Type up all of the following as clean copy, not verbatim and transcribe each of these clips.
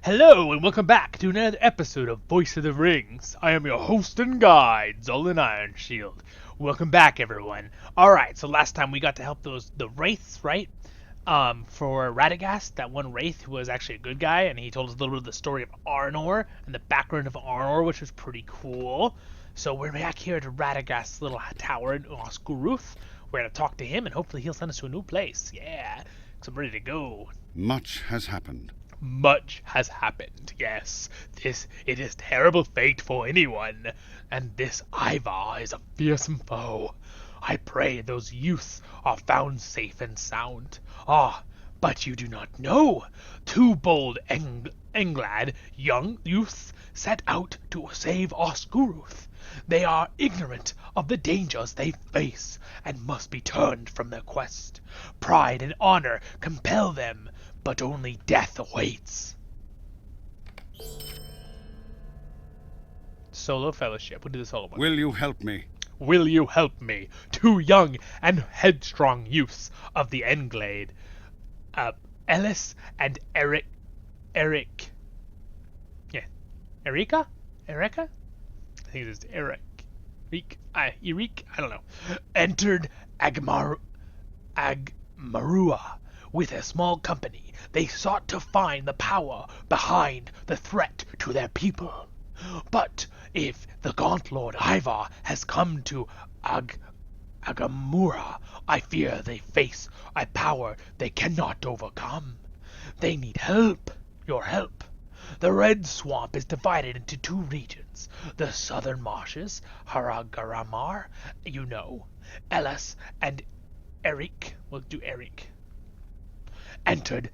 Hello and welcome back to another episode of Voice of the Rings. I am your host and guide, Zolan Ironshield. Welcome back, everyone. Alright, so last time we got to help the wraiths, right? For Radagast, that one wraith who was actually a good guy, and he told us a little bit of the story of Arnor and the background of Arnor, which was pretty cool. So we're back here at Radagast's little tower in Oscuruth. We're gonna talk to him, and hopefully he'll send us to a new place. Yeah, because I'm ready to go. Much has happened. Much has happened, yes. It is terrible fate for anyone, and this Ivar is a fearsome foe. I pray those youths are found safe and sound. Ah, but you do not know. Two bold Englad young youths set out to save Oscuruth. They are ignorant of the dangers they face, and must be turned from their quest. Pride and honor compel them, but only death awaits. Solo Fellowship. We'll do the solo one. Will you help me? Will you help me? Two young and headstrong youths of the Englade, Ellis and Eric. Yeah, Erika? I think it's Eric. Erik? I don't know. Entered Agmarua. With a small company, they sought to find the power behind the threat to their people. But if the Gaunt Lord Ivar has come to Agamura, I fear they face a power they cannot overcome. They need help, your help. The Red Swamp is divided into two regions. The southern marshes, Haragaramar, you know, Ellis and Eric, we'll do Eric, entered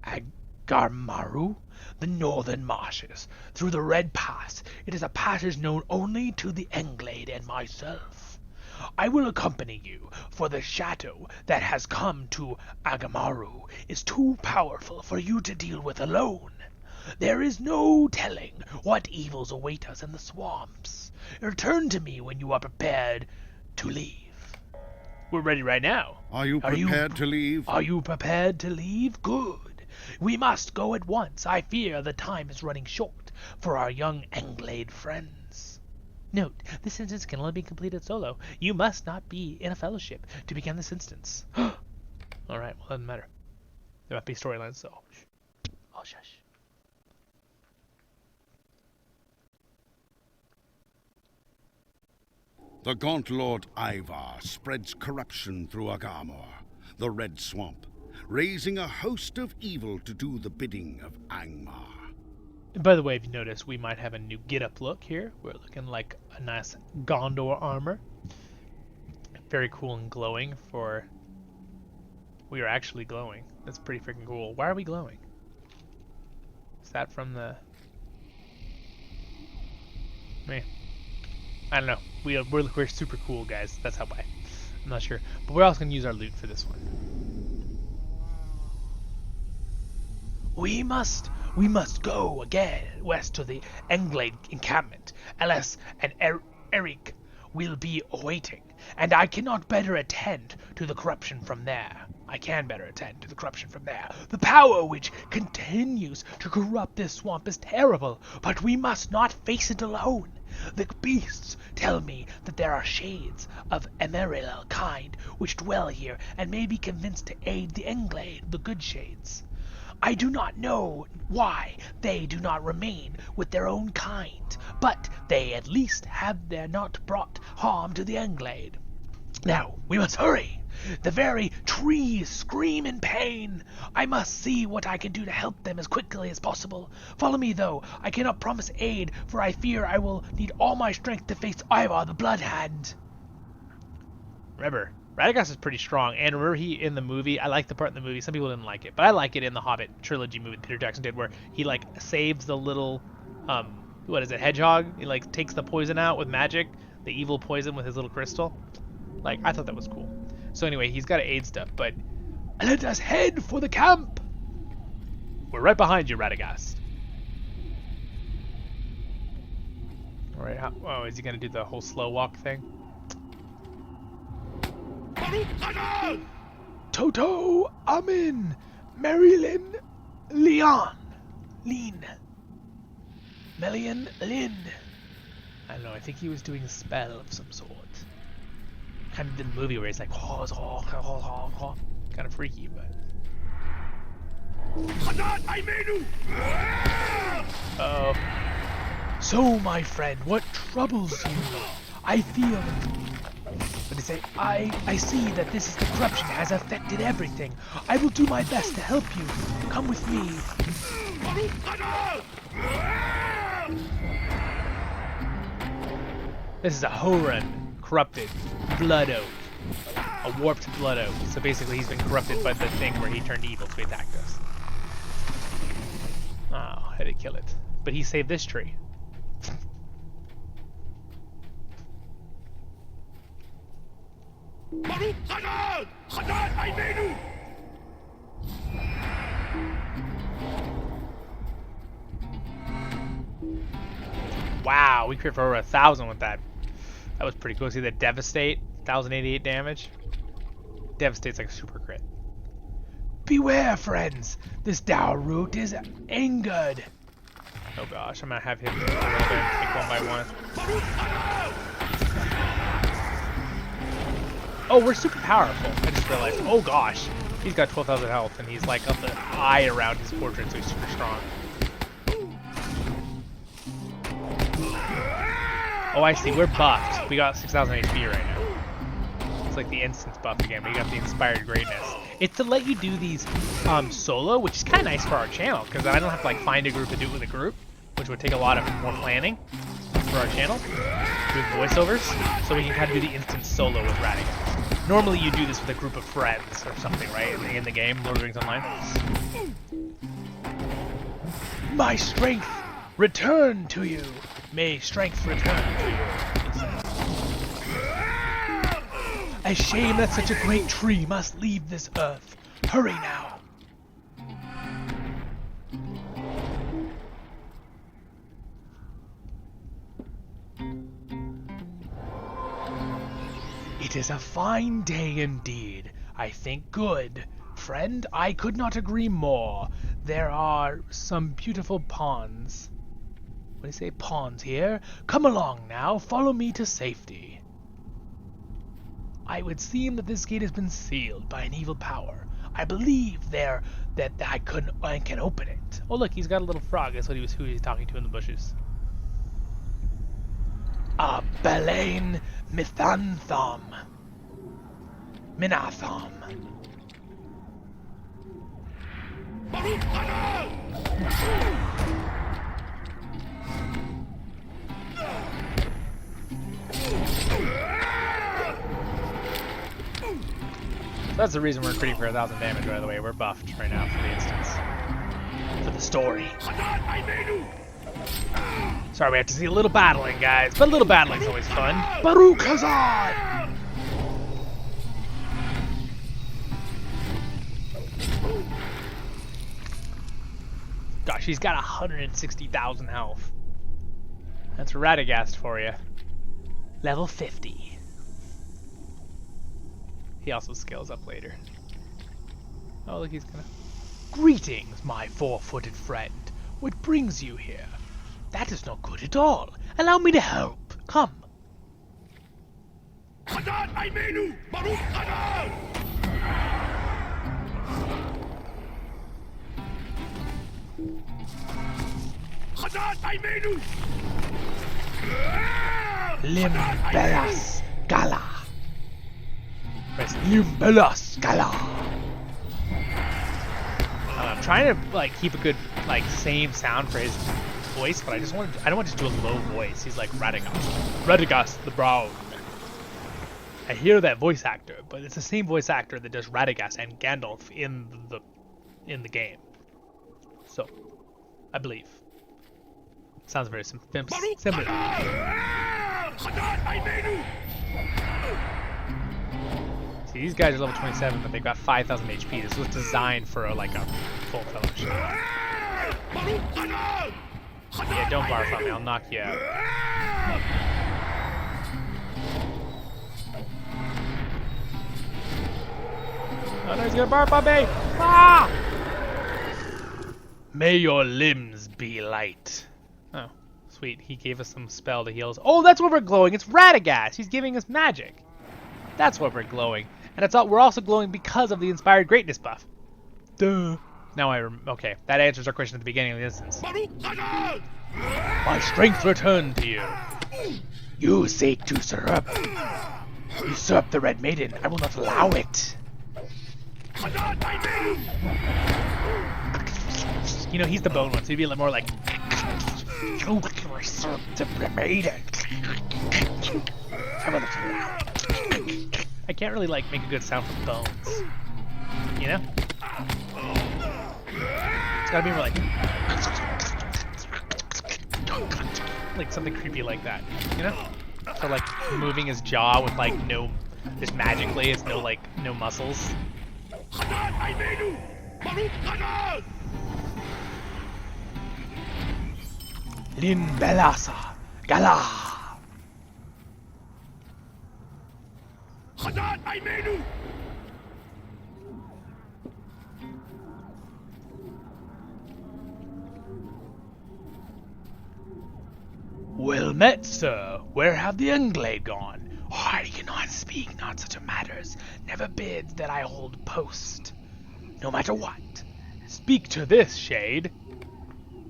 Agarmaru, the northern marshes, through the Red Pass. It is a passage known only to the Englade and myself. I will accompany you, for the shadow that has come to Agamaru is too powerful for you to deal with alone. There is no telling what evils await us in the swamps. Return to me when you are prepared to leave. We're ready right now. Are you prepared to leave? Are you prepared to leave? Good. We must go at once. I fear the time is running short for our young Englade friends. Note, this sentence can only be completed solo. You must not be in a fellowship to begin this instance. Alright, well, doesn't matter. There might be storylines, so... Oh, shush. The Gaunt Lord Ivar spreads corruption through Agamor, the Red Swamp, raising a host of evil to do the bidding of Angmar. And by the way, if you notice, we might have a new get-up look here. We're looking like a nice Gondor armor. Very cool and glowing for... We are actually glowing. That's pretty freaking cool. Why are we glowing? Is that from the... I don't know. We're super cool, guys. That's how why. I'm not sure. But we're also going to use our loot for this one. We must go again west to the Englade encampment. Ellis and Eric will be awaiting, and I cannot better attend to the corruption from there. The power which continues to corrupt this swamp is terrible, but we must not face it alone. The beasts tell me that there are shades of Emerald kind which dwell here and may be convinced to aid the Englade, the good shades. I do not know why they do not remain with their own kind, but they at least have not brought harm to the Englade. Now, we must hurry. The very trees scream in pain. I must see what I can do to help them as quickly as possible. Follow me, though. I cannot promise aid, for I fear I will need all my strength to face Ivar the Bloodhand. Remember, Radagast is pretty strong, and remember in the movie, I like the part in the movie, some people didn't like it, but I like it in the Hobbit trilogy movie that Peter Jackson did, where he, like, saves the little, hedgehog? He, like, takes the poison out with magic, the evil poison with his little crystal. Like, I thought that was cool. So anyway, he's got to aid stuff, but let us head for the camp! We're right behind you, Radagast. Alright, is he going to do the whole slow walk thing? Toto, Amin, Marilyn, Leon. Lean. Melian Lin. I don't know, I think he was doing a spell of some sort. Kind of did the movie where he's like, kind of freaky, but. Uh-oh. So, my friend, what troubles you? I feel. What did he say? I see that this is the corruption has affected everything. I will do my best to help you. Come with me. This is a Horan, corrupted blood oak, a warped blood oak. So basically, he's been corrupted by the thing where he turned evil, so he attacked us. Oh, had to kill it, but he saved this tree. Wow, we crit for over 1,000 with that. That was pretty cool. See the Devastate, 1,088 damage. Devastate's like a super crit. Beware, friends! This Dow root is angered. Oh gosh, I'm gonna have him take one by one. Oh, we're super powerful. I just realized. Oh gosh, he's got 12,000 health, and he's like up the eye around his portrait, so he's super strong. Oh, I see. We're buffed. We got 6,000 HP right now. It's like the instance buff again. We got the Inspired Greatness. It's to let you do these solo, which is kind of nice for our channel, because then I don't have to like find a group and do it with a group, which would take a lot of more planning for our channel with voiceovers. So we can kind of do the instant solo with Radicals. Normally you do this with a group of friends or something, right? In the game, Lord of the Rings Online. My strength return to you. May strength return to you. A shame that such a great tree must leave this earth. Hurry now. It is a fine day indeed. I think good. Friend, I could not agree more. There are some beautiful ponds. What do you say, pawns here? Come along now, follow me to safety. I would seem that this gate has been sealed by an evil power. I believe that I can open it. Oh look, he's got a little frog. That's who he was talking to in the bushes. A Belain Mithanthom. Minathom. That's the reason we're critting for 1,000 damage, by the way. We're buffed right now for the instance. For the story. Sorry, we have to see a little battling, guys. But a little battling's always fun. Baruch Hazard! Gosh, he's got 160,000 health. That's Radagast for you. Level 50. He also scales up later. Oh, look, he's gonna... Greetings, my four-footed friend. What brings you here? That is not good at all. Allow me to help. Come. Limbelas Gala. Limbelas Gala. I'm trying to like keep a good like same sound for his voice, but I don't want to just do a low voice. He's like Radagast the Brown. I hear that voice actor, but it's the same voice actor that does Radagast and Gandalf in the game. So, I believe. Sounds very similar. See, these guys are level 27, but they've got 5,000 HP. This was designed for like a full fellowship. Yeah, don't barf on me. I'll knock you out. Oh no, he's gonna barf on me! Ah! May your limbs be light. Oh, sweet. He gave us some spell to heal us. Oh, that's what we're glowing. It's Radagast. He's giving us magic. That's what we're glowing. And it's all, we're also glowing because of the Inspired Greatness buff. Duh. Now okay, that answers our question at the beginning of the instance. My strength returned to you. You seek to usurp the Red Maiden. I will not allow it. You know, he's the bone one, so he'd be a little more like... You usurp the Red Maiden. I can't really, like, make a good sound for bones. You know? It's gotta be more like something creepy like that, you know? So like moving his jaw with like no, just magically, it's no like, no muscles. Lin Belasa, Gala. Well met, sir. Where have the Englade gone? I cannot speak, not such a matters. Never bids that I hold post. No matter what. Speak to this, Shade.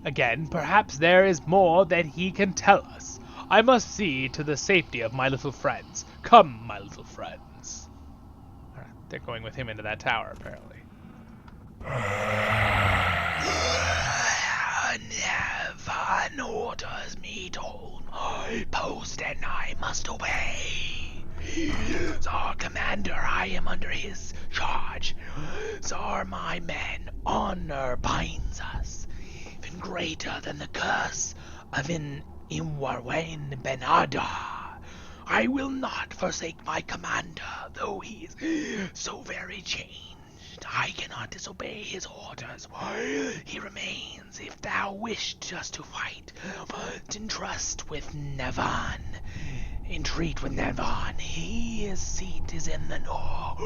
Again, perhaps there is more that he can tell us. I must see to the safety of my little friends. Come, my little friends. Alright, they're going with him into that tower, apparently. Nevan orders me to hold my post, and I must obey. Tsar Commander, I am under his charge. Tsar, my men, honor binds us, even greater than the curse of Imwarwain Benada. I will not forsake my commander, though he is so very changed. I cannot disobey his orders while he remains. If thou wished us to fight, but entrust with Nevan. Entreat with Nevan. His seat is in the north.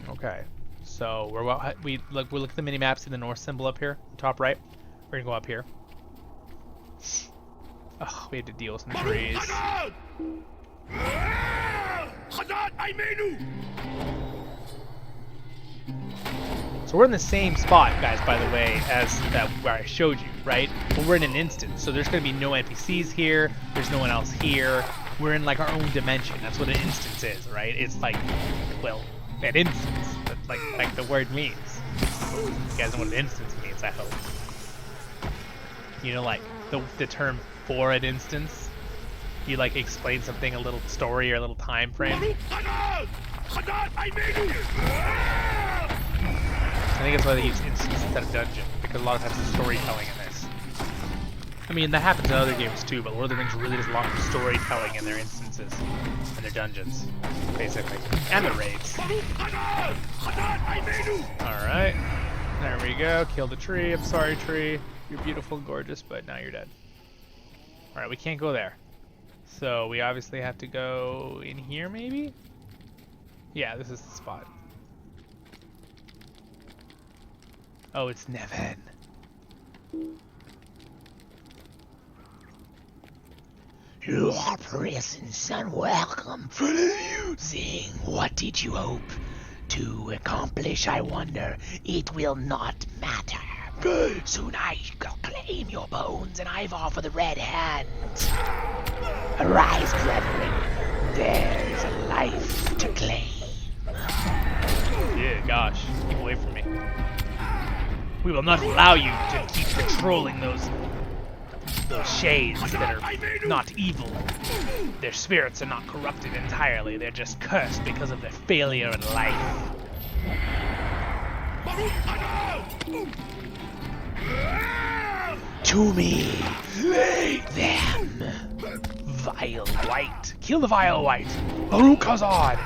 Okay, so we look at the mini map. See the north symbol up here, top right. We're gonna go up here. Oh, we have to deal with some trees. So we're in the same spot, guys, by the way, as that where I showed you, right? But we're in an instance, so there's going to be no NPCs here. There's no one else here. We're in like our own dimension. That's what an instance is, right? It's like, well, an instance, like the word means. You guys know what an instance means, I hope. You know, like the term for an instance. You like explain something, a little story or a little time frame. I think that's why they use instance instead of dungeon, because a lot of times there's storytelling in this. I mean, that happens in other games too, but Lord of the Rings really does a lot of storytelling in their instances and their dungeons, basically, and the raids. Alright, there we go. Kill the tree. I'm sorry, tree. You're beautiful and gorgeous, but now you're dead. Alright, we can't go there. So we obviously have to go in here, maybe? Yeah, this is the spot. Oh, it's Nevan. Your presence unwelcome. Saying, what did you hope to accomplish, I wonder? It will not matter. Soon I shall claim your bones, and Ivar for the red hand. Arise, brethren. There's a life to claim. Yeah, gosh, keep away from me. We will not allow you to keep controlling those shades that are not evil. Their spirits are not corrupted entirely. They're just cursed because of their failure in life. To me, lay them. Vile White. Kill the Vile White. Baruch Hazard.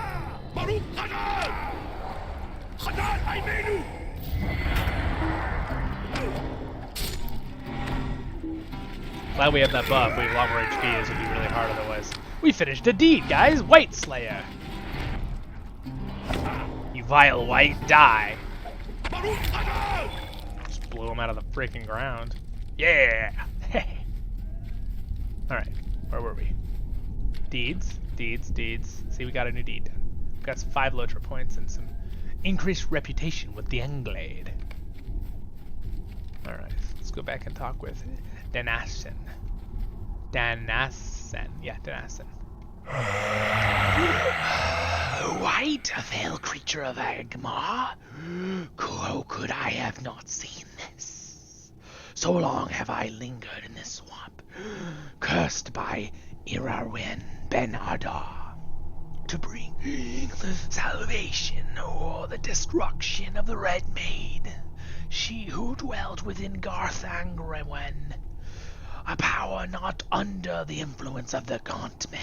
Glad we have that buff. We have a lot more HP. This would be really hard otherwise. We finished a deed, guys. White Slayer. Vile white, die. Just blew him out of the freaking ground. Yeah! Alright, where were we? Deeds. See, we got a new deed done. We got some 5 LOTRO points and some increased reputation with the Anglade. Alright, let's go back and talk with Danassen. Yeah, Danassen. White, a vile creature of Agmar? How could I have not seen this? So long have I lingered in this swamp, cursed by Irarwen Ben Adar, to bring salvation or the destruction of the Red Maid, she who dwelt within Garthangrewen, a power not under the influence of the Gaunt Men.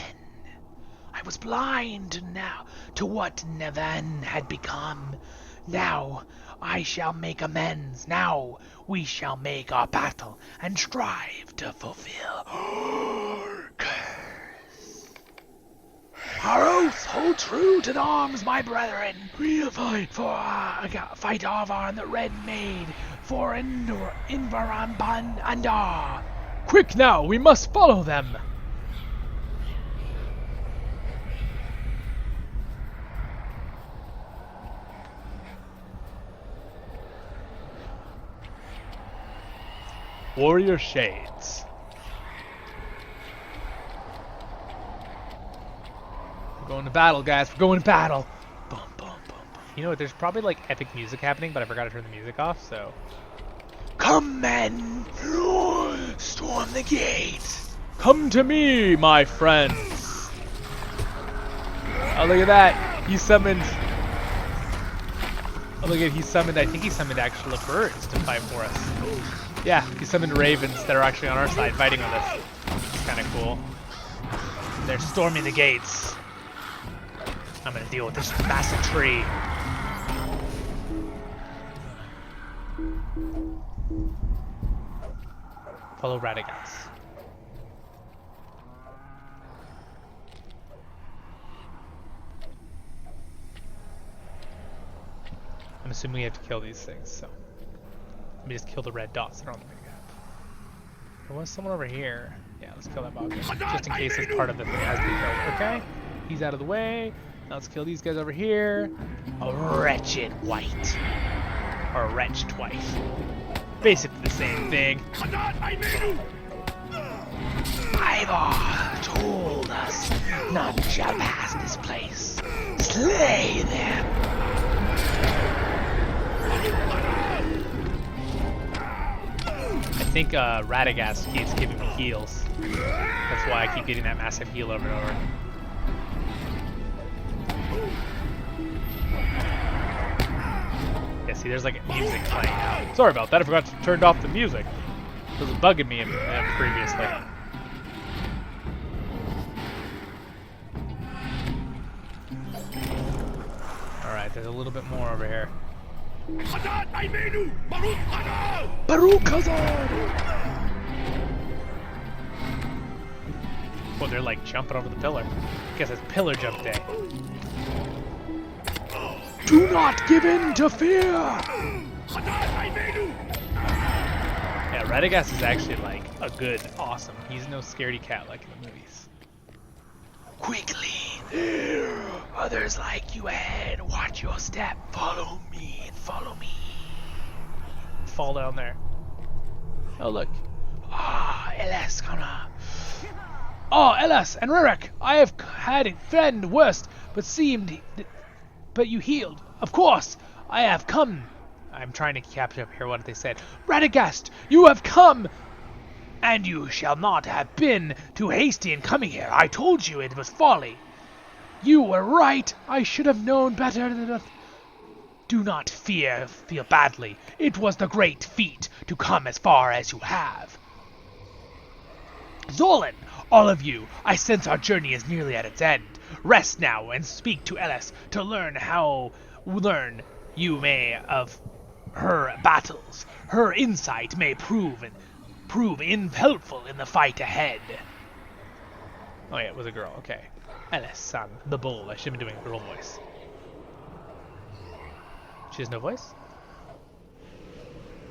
I was blind now to what Nevan had become. Now I shall make amends. Now we shall make our battle and strive to fulfill our curse. Our oath hold true to the arms, my brethren. We'll fight Arvar and the Red Maid for Invaramban Andar. Quick now, we must follow them. Warrior Shades. We're going to battle, guys. We're going to battle. Boom, boom, boom, boom. You know what? There's probably like epic music happening, but I forgot to turn the music off, so. Come, men! Storm the gate! Come to me, my friends. Oh, look at that. He summoned. Oh, look at he summoned. I think he summoned actual birds to fight for us. Yeah, he summoned ravens that are actually on our side fighting with us. It's kind of cool. They're storming the gates. I'm gonna deal with this massive tree. Follow Radagast. I'm assuming we have to kill these things, so. Let me just kill the red dots that are on the map. There was someone over here. Yeah, let's kill that bog. Just in case this part of the thing has to be killed. Okay, he's out of the way. Now let's kill these guys over here. A wretched white. Or a wretched wife. Basically the same thing. Ivar told us none shall pass this place. Slay them. I think Radagast keeps giving me heals. That's why I keep getting that massive heal over and over. Yeah, see, there's like music playing now. Sorry about that, I forgot to turn off the music. It was bugging me previously. Alright, there's a little bit more over here. Baruch Hazard! Well, they're like jumping over the pillar. Guess it's pillar jump day. Do not give in to fear! Yeah, Radagast is actually like a good, awesome. He's no scaredy cat like in the movies. Quickly, there are others like you ahead. Watch your step. Follow me and follow me. Fall down there. Oh, look. Ah, Elas, Connor. Oh, Elas and Rurik, I have had a friend worst, but you healed. Of course, I have come. I'm trying to capture up here what they said. Radagast, you have come! And you shall not have been too hasty in coming here. I told you it was folly. You were right. I should have known better than... Do not feel badly. It was the great feat to come as far as you have. Zolan, all of you, I sense our journey is nearly at its end. Rest now and speak to Elis to learn you may of her battles. Her insight may prove helpful in the fight ahead. Oh yeah, it was a girl. Okay. Elis, son, the bull. I should have been doing a girl voice. She has no voice?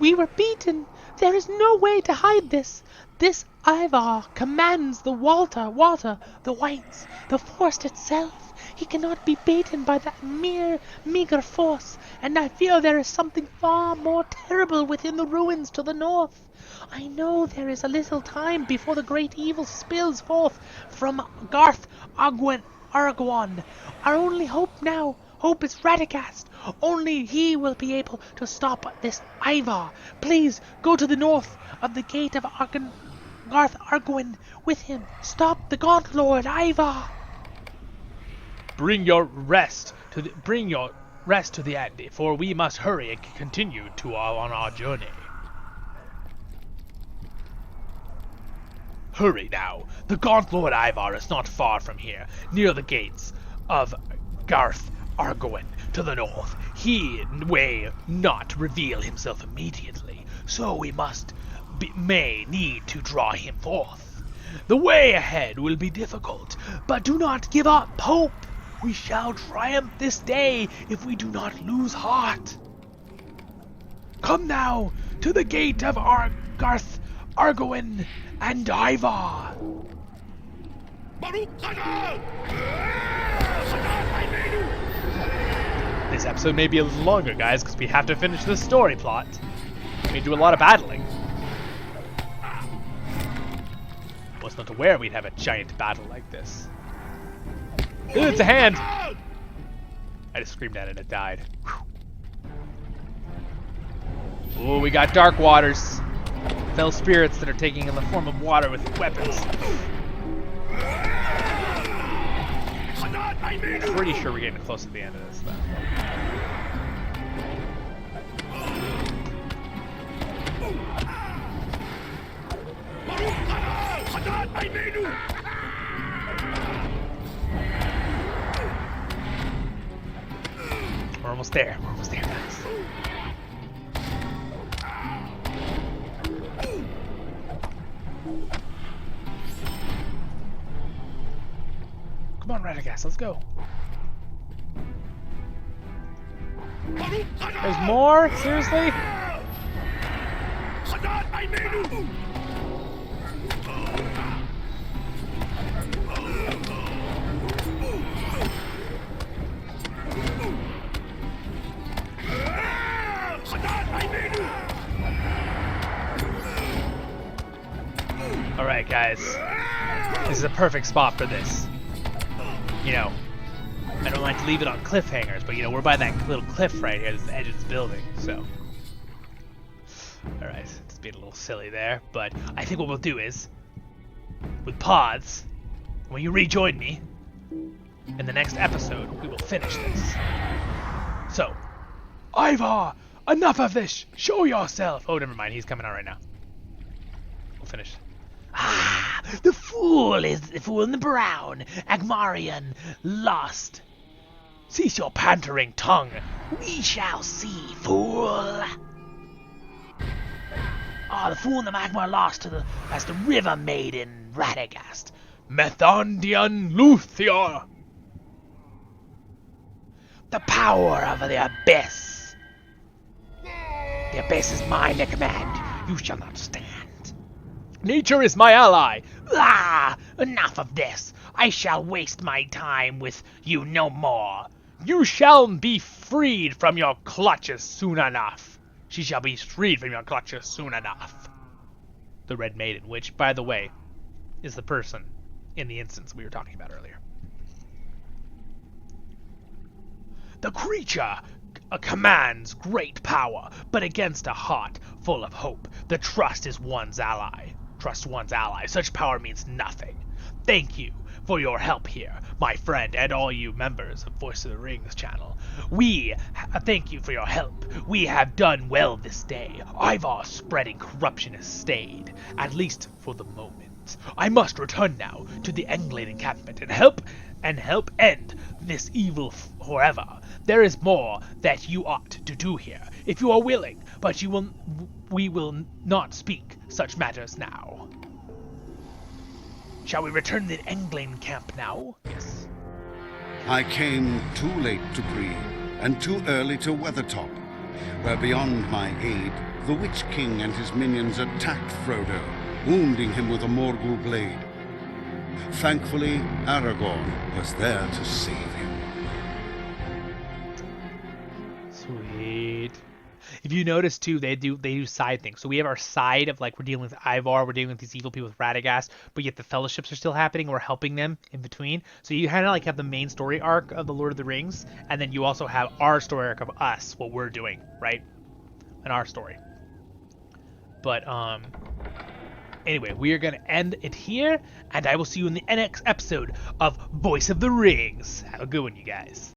We were beaten. There is no way to hide this. This Ivar commands the water, the whites, the forest itself. He cannot be beaten by that meager force, and I fear there is something far more terrible within the ruins to the north. I know there is a little time before the great evil spills forth from Garth Argwan. Our only hope now, hope is Radagast. Only he will be able to stop this Ivar. Please go to the north of the gate of Garth Argwin with him. Stop the Gaunt Lord Ivar. Bring your rest to the end, for we must hurry and continue on our journey. Hurry now. The Gaunt Lord Ivar is not far from here, near the gates of Garth Argwin to the north. He may not reveal himself immediately, so we may need to draw him forth. The way ahead will be difficult, but do not give up hope. We shall triumph this day if we do not lose heart. Come now to the gate of Garth Argwin and Ivar. This episode may be a little longer, guys, because we have to finish this story plot. We do a lot of battling. Was not aware we'd have a giant battle like this. Ooh, it's a hand! I just screamed at it and it died. Ooh, we got dark waters. Fell spirits that are taking in the form of water with weapons. I'm pretty sure we're getting close to the end of this, though. We're almost there. We're almost there, guys. Come on, Radagast, let's go. There's more? Seriously? Alright, guys. This is a perfect spot for this. You know, I don't like to leave it on cliffhangers, but you know, we're by that little cliff right here, that's the edge of this building, so. Alright, it's being a little silly there, but I think what we'll do is, with pods, when you rejoin me, in the next episode, we will finish this. So, Ivar, enough of this! Show yourself! Oh, never mind, he's coming out right now. We'll finish. Ah, the fool is the fool in the brown. Agmarian lost. Cease your pantering tongue. We shall see, fool. Ah, the fool in the magma lost as the river maiden Radagast. Methandian Luthia. The power of the abyss. The abyss is mine to command. You shall not stand. Nature is my ally. Ah, enough of this. I shall waste my time with you no more. You shall be freed from your clutches soon enough. She shall be freed from your clutches soon enough. The Red Maiden, which, by the way, is the person in the instance we were talking about earlier. The creature commands great power, but against a heart full of hope. The trust is one's ally. Trust one's ally. Such power means nothing. Thank you for your help here, my friend, and all you members of Voice of the Rings channel. We thank you for your help. We have done well this day. Ivar spreading corruption has stayed, at least for the moment. I must return now to the England encampment and help end this evil forever. There is more that you ought to do here, if you are willing, but we will not speak such matters now. Shall we return to the England camp now? Yes. I came too late to grieve. and too early to Weathertop, where beyond my aid, the Witch King and his minions attacked Frodo, wounding him with a Morgul blade. Thankfully, Aragorn was there to save him. Sweet. If you notice too, they do side things. So we have our side of like we're dealing with Ivar, we're dealing with these evil people with Radagast, but yet the fellowships are still happening. We're helping them in between. So you kind of like have the main story arc of the Lord of the Rings, and then you also have our story arc of us, what we're doing, right, in our story. But anyway, we are gonna end it here, and I will see you in the next episode of Voice of the Rings. Have a good one, you guys.